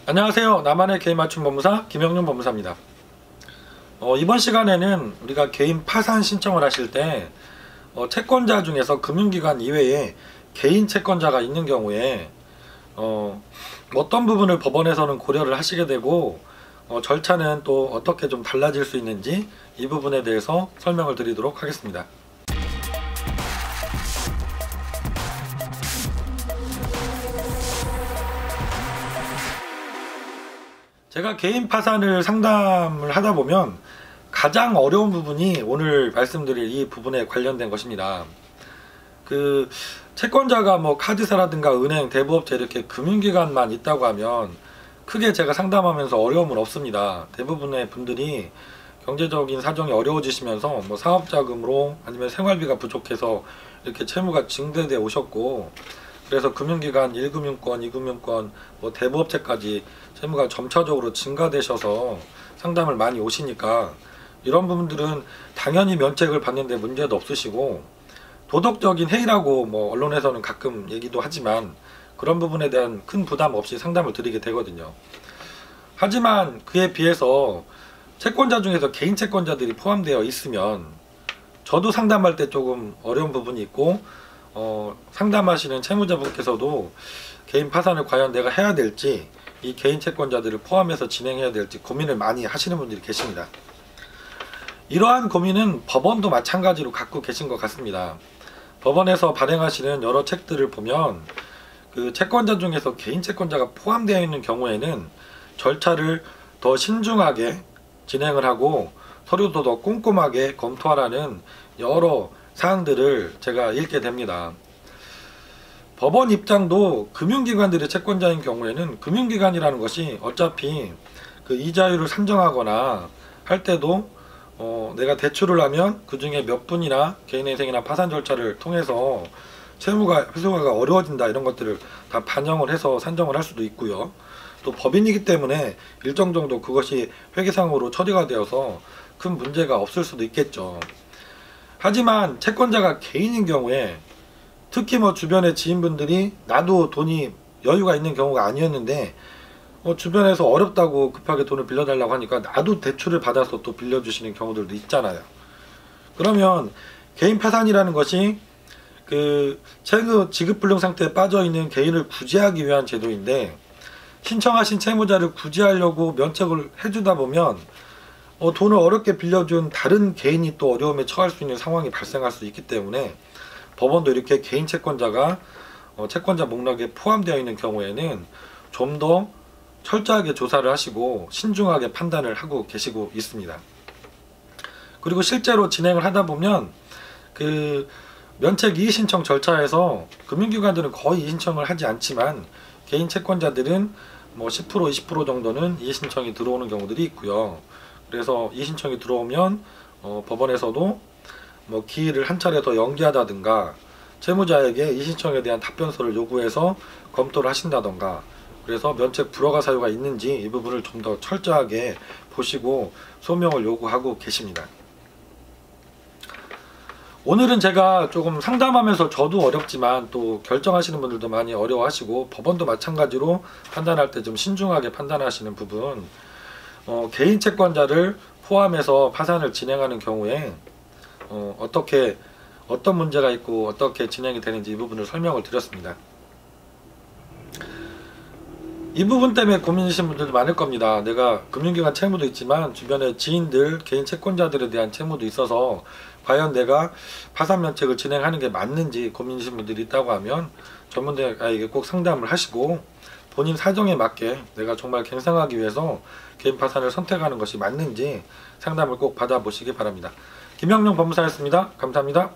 안녕하세요. 나만의 개인 맞춤 법무사 김영윤 법무사입니다. 이번 시간에는 우리가 개인 파산 신청을 하실 때 채권자 중에서 금융기관 이외에 개인 채권자가 있는 경우에 어떤 부분을 법원에서는 고려를 하시게 되고 절차는 또 어떻게 좀 달라질 수 있는지 이 부분에 대해서 설명을 드리도록 하겠습니다. 제가 개인 파산을 상담을 하다 보면 가장 어려운 부분이 오늘 말씀드릴 이 부분에 관련된 것입니다. 그 채권자가 뭐 카드사라든가 은행, 대부업체 이렇게 금융기관만 있다고 하면 크게 제가 상담하면서 어려움은 없습니다. 대부분의 분들이 경제적인 사정이 어려워지시면서 뭐 사업자금으로 아니면 생활비가 부족해서 이렇게 채무가 증대돼 오셨고, 그래서 금융기관 1금융권, 2금융권, 뭐 대부업체까지 채무가 점차적으로 증가되셔서 상담을 많이 오시니까 이런 부분들은 당연히 면책을 받는데 문제도 없으시고 도덕적인 해이라고 뭐 언론에서는 가끔 얘기도 하지만 그런 부분에 대한 큰 부담 없이 상담을 드리게 되거든요. 하지만 그에 비해서 채권자 중에서 개인 채권자들이 포함되어 있으면 저도 상담할 때 조금 어려운 부분이 있고 상담하시는 채무자분께서도 개인 파산을 과연 내가 해야 될지, 이 개인 채권자들을 포함해서 진행해야 될지 고민을 많이 하시는 분들이 계십니다. 이러한 고민은 법원도 마찬가지로 갖고 계신 것 같습니다. 법원에서 발행하시는 여러 책들을 보면 그 채권자 중에서 개인 채권자가 포함되어 있는 경우에는 절차를 더 신중하게 진행을 하고 서류도 더 꼼꼼하게 검토하라는 여러 사항들을 제가 읽게 됩니다. 법원 입장도 금융기관들의 채권자인 경우에는 금융기관이라는 것이 어차피 그 이자율을 산정하거나 할 때도 내가 대출을 하면 그 중에 몇 분이나 개인회생이나 파산 절차를 통해서 채무가 회수가 어려워진다, 이런 것들을 다 반영을 해서 산정을 할 수도 있고요. 또 법인이기 때문에 일정 정도 그것이 회계상으로 처리가 되어서 큰 문제가 없을 수도 있겠죠. 하지만 채권자가 개인인 경우에, 특히 뭐 주변의 지인분들이 나도 돈이 여유가 있는 경우가 아니었는데 주변에서 어렵다고 급하게 돈을 빌려달라고 하니까 나도 대출을 받아서 또 빌려주시는 경우들도 있잖아요. 그러면 개인 파산이라는 것이 그 채무 지급불능 상태에 빠져있는 개인을 구제하기 위한 제도인데, 신청하신 채무자를 구제하려고 면책을 해주다 보면 돈을 어렵게 빌려준 다른 개인이 또 어려움에 처할 수 있는 상황이 발생할 수 있기 때문에 법원도 이렇게 개인 채권자가 채권자 목록에 포함되어 있는 경우에는 좀 더 철저하게 조사를 하시고 신중하게 판단을 하고 계시고 있습니다. 그리고 실제로 진행을 하다 보면 그 면책 이의신청 절차에서 금융기관들은 거의 이의신청을 하지 않지만 개인 채권자들은 뭐 10% 20% 정도는 이의신청이 들어오는 경우들이 있고요. 그래서 이의신청이 들어오면 법원에서도 뭐 기일을 한 차례 더 연기하다든가 채무자에게 이의신청에 대한 답변서를 요구해서 검토를 하신다던가, 그래서 면책 불허가 사유가 있는지 이 부분을 좀 더 철저하게 보시고 소명을 요구하고 계십니다. 오늘은 제가 조금 상담하면서 저도 어렵지만 또 결정하시는 분들도 많이 어려워하시고 법원도 마찬가지로 판단할 때 좀 신중하게 판단하시는 부분, 개인 채권자를 포함해서 파산을 진행하는 경우에 어떤 문제가 있고 어떻게 진행이 되는지 이 부분을 설명을 드렸습니다. 이 부분 때문에 고민이신 분들도 많을 겁니다. 내가 금융기관 채무도 있지만 주변에 지인들, 개인 채권자들에 대한 채무도 있어서 과연 내가 파산 면책을 진행하는 게 맞는지 고민이신 분들이 있다고 하면 전문가에게 꼭 상담을 하시고 본인 사정에 맞게 내가 정말 갱생하기 위해서 개인 파산을 선택하는 것이 맞는지 상담을 꼭 받아보시기 바랍니다. 김영윤 법무사였습니다. 감사합니다.